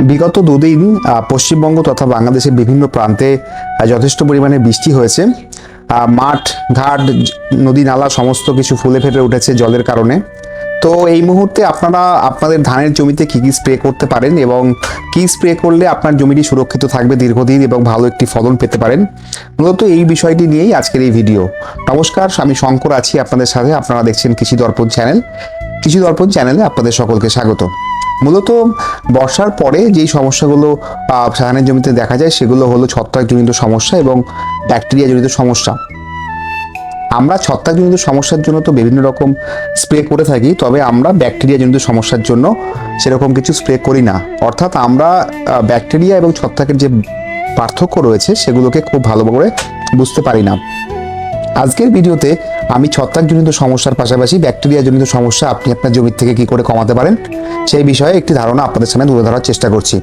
বিগত দুদিন পশ্চিমবঙ্গ তথা বাংলাদেশের বিভিন্ন প্রান্তে যথেষ্ট পরিমাণে বৃষ্টি হয়েছে। মাঠ ঘাট নদী নালা সমস্ত কিছু ফুলে ফেটে উঠেছে জলের কারণে। তো এই মুহূর্তে আপনারা আপনাদের ধানের জমিতে কি কি স্প্রে করতে পারেন এবং কি স্প্রে করলে আপনার জমিটি সুরক্ষিত থাকবে দীর্ঘদিন এবং ভালো একটি ফলন পেতে পারেন, মূলত এই বিষয়টি নিয়েই আজকের এই ভিডিও। নমস্কার, আমি শঙ্কর আছি আপনাদের সাথে। আপনারা দেখছেন কৃষি দর্পণ চ্যানেল। কৃষি দর্পণ চ্যানেলে আপনাদের সকলকে স্বাগত। মূলত বর্ষার পরে যেই সমস্যাগুলো ধানের জমিতে দেখা যায় সেগুলো হলো ছত্রাকজনিত সমস্যা এবং ব্যাকটেরিয়াজনিত সমস্যা। আমরা ছত্রাকজনিত সমস্যার জন্য তো বিভিন্ন রকম স্প্রে করে থাকি, তবে আমরা ব্যাকটেরিয়াজনিত সমস্যার জন্য সেরকম কিছু স্প্রে করি না। অর্থাৎ আমরা ব্যাকটেরিয়া এবং ছত্রাকের যে পার্থক্য রয়েছে সেগুলোকে খুব ভালো করে বুঝতে পারি না। আজকের ভিডিওতে আমি ছত্রাকজনিত সমস্যার পাশাপাশি ব্যাকটেরিয়াজনিত সমস্যা আপনি আপনার জমি থেকে কি করে কমাতে পারেন সেই বিষয়ে একটি ধারণা আপনাদের সামনে তুলে ধরার চেষ্টা করছি।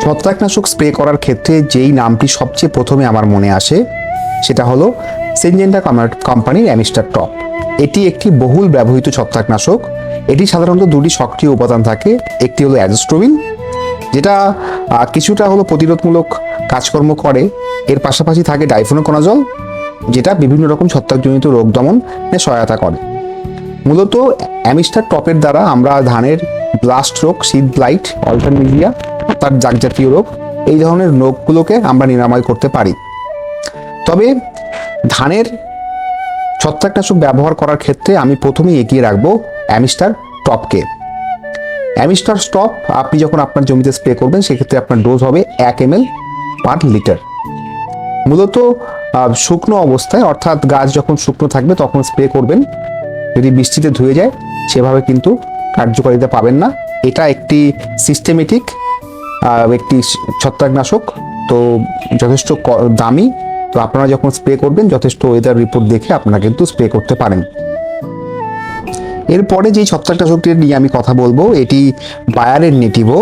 ছত্রাকনাশক স্প্রে করার ক্ষেত্রে যেই নামটি সবচেয়ে প্রথমে আমার মনে আসে সেটা হলো সিনজেন্টা কোম্পানির অ্যামিস্টার টপ। এটি একটি বহুল ব্যবহৃত ছত্রাকনাশক। এটি সাধারণত দুটি সক্রিয় উপাদান থাকে। একটি হলো অ্যাজোস্ট্রোবিন, যেটা কিছুটা হলো প্রতিরোধমূলক কাজকর্ম করে। এর পাশাপাশি থাকে ডাইফেনোকোনাজল, যেটা বিভিন্ন রকম ছত্রাকজনিত রোগ দমনে সহায়তা করে। মূলত অ্যামিস্টার টপের দ্বারা আমরা ধানের ব্লাস্ট রোগ, সিড ব্লাইট, অল্টারমিলিয়া, তার জাকজাতীয় রোগ, এই ধরনের রোগগুলোকে আমরা নিরাময় করতে পারি। তবে ধানের ছত্রাকনাশক ব্যবহার করার ক্ষেত্রে আমি প্রথমেই এগিয়ে রাখবো অ্যামিস্টার টপকে। অ্যামিস্টার টপ আপনি যখন আপনার জমিতে স্প্রে করবেন সেক্ষেত্রে আপনার ডোজ হবে 1 ml পার লিটার। মূলত শুকনো অবস্থায়, অর্থাৎ গাছ যখন শুকনো থাকবে তখন স্প্রে করবেন। যদি বৃষ্টিতে ধুয়ে যায় সেভাবে কিন্তু কার্যকারিতা পাবেন না। এটা একটি সিস্টেমেটিক একটি ছত্রাকনাশক, তো যথেষ্ট দামি। তো আপনারা যখন স্প্রে করবেন যথেষ্ট ওয়েদার রিপোর্ট দেখে আপনারা কিন্তু স্প্রে করতে পারেন। এরপরে যেই ছত্রাকনাশকটি নিয়ে আমি কথা বলবো এটি বায়ারের নেটিভো,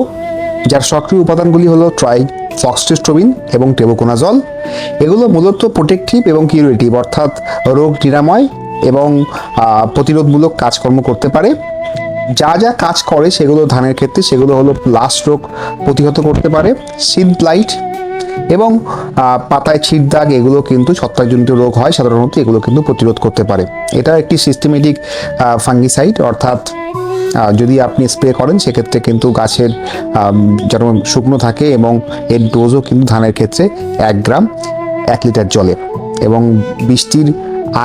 যার সক্রিয় উপাদানগুলি হলো ট্রাইফ্লক্সস্ট্রোবিন এবং টেবোকোনাজল। এগুলো মূলত প্রোটেকটিভ এবং কিউরেটিভ, অর্থাৎ রোগ নিরাময় এবং প্রতিরোধমূলক কাজকর্ম করতে পারে। যা যা কাজ করে সেগুলো ধানের ক্ষেত্রে সেগুলো হলো ব্লাস্ট রোগ প্রতিহত করতে পারে, সিড ব্লাইট এবং পাতায় ছিট দাগ, এগুলো কিন্তু ছত্রাকজনিত রোগ হয় সাধারণত, এগুলো কিন্তু প্রতিরোধ করতে পারে। এটা একটি সিস্টেমেটিক ফাঙ্গিসাইড, অর্থাৎ যদি আপনি স্প্রে করেন সেক্ষেত্রে কিন্তু গাছের যেন শুকনো থাকে এবং এর ডোজও কিন্তু ধানের ক্ষেত্রে 1 গ্রাম 1 লিটার জলে। এবং বৃষ্টির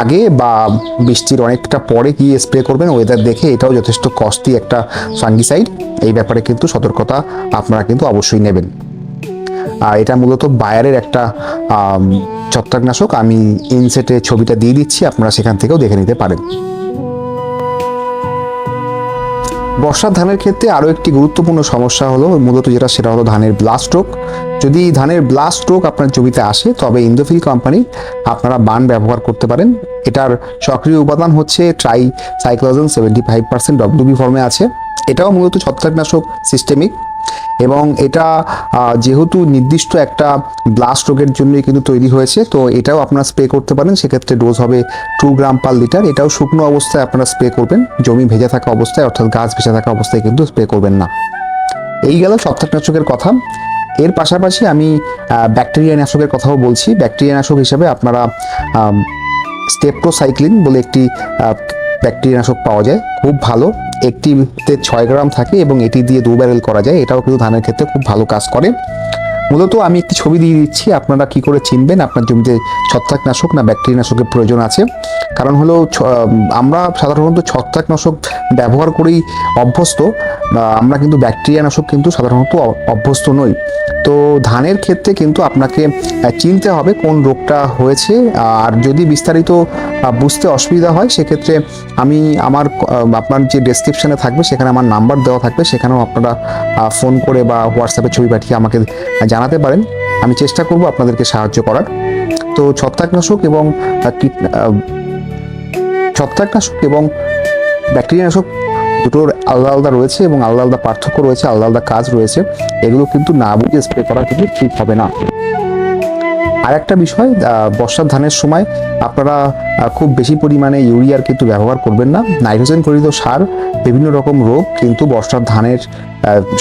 আগে বা বৃষ্টির অনেকটা পরে কি স্প্রে করবেন ওয়েদার দেখে, এটাও যথেষ্ট কস্টলি একটা ফাঙ্গিসাইড। এই ব্যাপারে কিন্তু সতর্কতা আপনারা কিন্তু অবশ্যই নেবেন। এটা মূলত বায়ারের একটা ছত্রাকনাশক। আমি ইনসেটে ছবিটা দিয়ে দিচ্ছি, আপনারা সেখান থেকেও দেখে নিতে পারেন। বর্ষার ধানের ক্ষেত্রে আরও একটি গুরুত্বপূর্ণ সমস্যা হলো মূলত সেটা হলো ধানের ব্লাস্ট রোগ। যদি ধানের ব্লাস্ট রোগ আপনার জমিতে আসে তবে ইন্দোফিল কোম্পানি আপনারা বান ব্যবহার করতে পারেন। এটার সক্রিয় উপাদান হচ্ছে ট্রাইসাইক্লোজেন 75% WB ফর্মে আছে। এটাও মূলত ছত্রাকনাশক সিস্টেমিক এবং এটা যেহেতু নির্দিষ্ট একটা ব্লাস্ট রোগের জন্যই কিন্তু তৈরি হয়েছে, তো এটাও আপনারা স্প্রে করতে পারেন। সেক্ষেত্রে ডোজ হবে 2 গ্রাম পার লিটার। এটাও শুকনো অবস্থায় আপনারা স্প্রে করবেন, জমি ভেজা থাকা অবস্থায়, অর্থাৎ গাছ ভেজা থাকা অবস্থায় কিন্তু স্প্রে করবেন না। এই গেল ছত্রাকনাশকের কথা। এর পাশাপাশি আমি ব্যাকটেরিয়া নাশকের কথাও বলছি। ব্যাকটেরিয়া নাশক হিসাবে আপনারা স্টেপটোসাইক্লিন বলে একটি ব্যাকটেরিয়া নাশক পাওয়া যায়, খুব ভালো। একটিতে 6 গ্রাম থাকে এবং এটি দিয়ে 2 ব্যারেল করা যায়। এটাও কিন্তু ধানের ক্ষেত্রে খুব ভালো কাজ করে। মূলত আমি একটি ছবি দিয়ে দিচ্ছি, আপনারা কি করে চিনবেন আপনার জমিতে ছত্রাকনাশক না ব্যাকটেরিয়া নাশকের প্রয়োজন আছে। কারণ হলো আমরা সাধারণত ছত্রাকনাশক ব্যবহার করেই অভ্যস্ত, আমরা কিন্তু ব্যাকটেরিয়া নাশক কিন্তু সাধারণত অভ্যস্ত নই। তো ধানের ক্ষেত্রে কিন্তু আপনাকে চিনতে হবে কোন রোগটা হয়েছে। আর যদি বিস্তারিত বুঝতে অসুবিধা হয় সেক্ষেত্রে আমি আপনার যে ডেসক্রিপশনে থাকবে সেখানে আমার নাম্বার দেওয়া থাকবে, সেখানেও আপনারা ফোন করে বা হোয়াটসঅ্যাপে ছবি পাঠিয়ে আমাকে জানাতে পারেন। আমি চেষ্টা করব আপনাদেরকে সাহায্য করার। তো ছত্রাকনাশক এবং ব্যাকটেরিয়া নাশক দুটোর আলাদা আলাদা রয়েছে এবং আলাদা আলাদা পার্থক্য রয়েছে, আলাদা আলাদা কাজ রয়েছে। এগুলো কিন্তু না বুঝে স্প্রে করা কিন্তু ঠিক হবে না। আর একটা বিষয়, বর্ষার ধানের সময় আপনারা খুব বেশি পরিমাণে ইউরিয়ার কিন্তু ব্যবহার করবেন না। নাইট্রোজেন পরিহিত সার বিভিন্ন রকম রোগ কিন্তু বর্ষার ধানের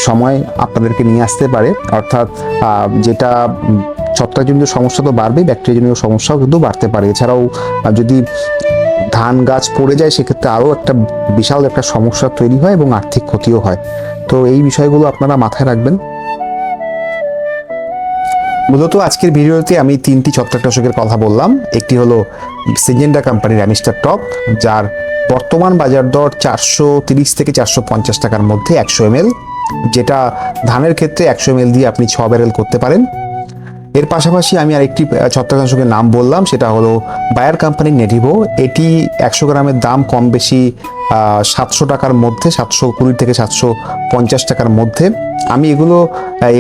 সময় আপনাদেরকে নিয়ে আসতে পারে, অর্থাৎ যেটা ছত্রাকজনিত সমস্যা তো বাড়বেই, ব্যাকটেরিয়াজনিত সমস্যাও কিন্তু বাড়তে পারে। এছাড়াও যদি ধান গাছ পড়ে যায় সেক্ষেত্রে আরও একটা বিশাল একটা সমস্যা তৈরি হয় এবং আর্থিক ক্ষতিও হয়। তো এই বিষয়গুলো আপনারা মাথায় রাখবেন। মূলত আজকের ভিডিওতে আমি 3টি ছত্রাকনাশকের কথা বললাম। একটি হলো সিনজেন্টা কোম্পানির অ্যামিস্টার টপ, যার বর্তমান বাজার দর 430 থেকে 450 টাকার মধ্যে 100 ml, যেটা ধানের ক্ষেত্রে 100 ml দিয়ে আপনি 6 ব্যারেল করতে পারেন। এর পাশাপাশি আমি আরেকটি ছত্রাকনাশকের নাম বললাম, সেটা হলো বায়ার কোম্পানির নেটিভো। এটি 100 গ্রামের দাম কম বেশি 700 টাকার মধ্যে, 720 থেকে 750 টাকার মধ্যে। আমি এগুলো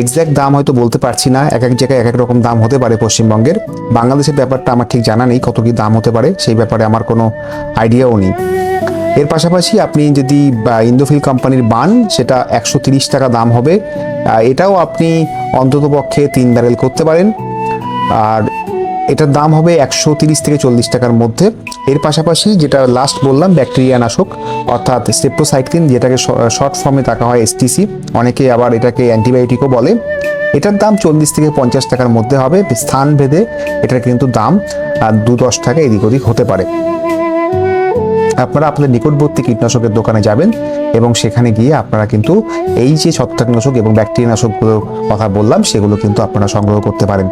এক্স্যাক্ট দাম হয়তো বলতে পারছি না, এক এক জায়গায় এক এক রকম দাম হতে পারে পশ্চিমবঙ্গের। বাংলাদেশের ব্যাপারটা আমার ঠিক জানা নেই কত কি দাম হতে পারে, সেই ব্যাপারে আমার কোনো আইডিয়াও নেই। এর পাশাপাশি আপনি যদি ইন্দোফিল কোম্পানির বান, সেটা 130 টাকা দাম হবে। এটাও আপনি অন্ততপক্ষে 3 ব্যারেল করতে পারেন, আর এটার দাম হবে 130 থেকে 40 টাকার মধ্যে। এর পাশাপাশি যেটা লাস্ট বললাম ব্যাকটেরিয়া নাশক, অর্থাৎ স্টেপ্টোসাইক্লিন, যেটাকে শর্ট ফর্মে ডাকা হয় এসটিসি, অনেকে আবার এটাকে অ্যান্টিবায়োটিকও বলে। এটার দাম 40 থেকে 50 টাকার মধ্যে হবে। স্থান ভেদে এটার কিন্তু দাম 2-10 টাকা এদিক ওদিক হতে পারে। আপনারা আপনাদের নিকটবর্তী কীটনাশকের দোকানে যাবেন এবং সেখানে গিয়ে আপনারা কিন্তু এই যে ছত্রাকনাশক এবং ব্যাকটেরিয়া নাশকগুলোর কথা বললাম সেগুলো কিন্তু আপনারা সংগ্রহ করতে পারেন।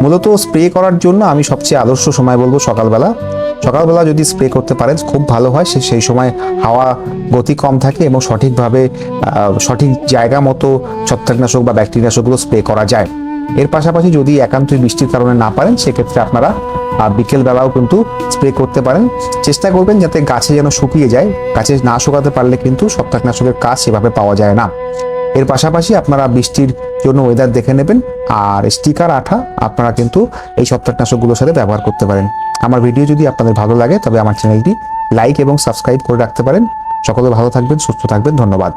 মূলত স্প্রে করার জন্য আমি সবচেয়ে আদর্শ সময় বলবো সকালবেলা। সকালবেলা যদি স্প্রে করতে পারেন খুব ভালো হয়, সেই সময় হাওয়া গতি কম থাকে এবং সঠিকভাবে সঠিক জায়গা মতো ছত্রাকনাশক বা ব্যাকটেরিয়ানাশকগুলো স্প্রে করা যায়। এর পাশাপাশি যদি একান্তই বৃষ্টির কারণে না পারেন সেক্ষেত্রে আপনারা বিকেল বেলাও কিন্তু স্প্রে করতে পারেন। চেষ্টা করবেন যাতে গাছে যেন শুকিয়ে যায়, গাছে না শুকাতে পারলে কিন্তু ছত্রাকনাশকের কাজ সেভাবে পাওয়া যায় না। এর পাশাপাশি আপনারা বৃষ্টির জন্য ওয়েদার দেখে নেবেন, আর স্টিকার আঠা আপনারা কিন্তু এই ছত্রাকনাশকগুলোর সাথে ব্যবহার করতে পারেন। আমার ভিডিও যদি আপনাদের ভালো লাগে তবে আমার চ্যানেলটি লাইক এবং সাবস্ক্রাইব করে রাখতে পারেন। সকলে ভালো থাকবেন, সুস্থ থাকবেন, ধন্যবাদ।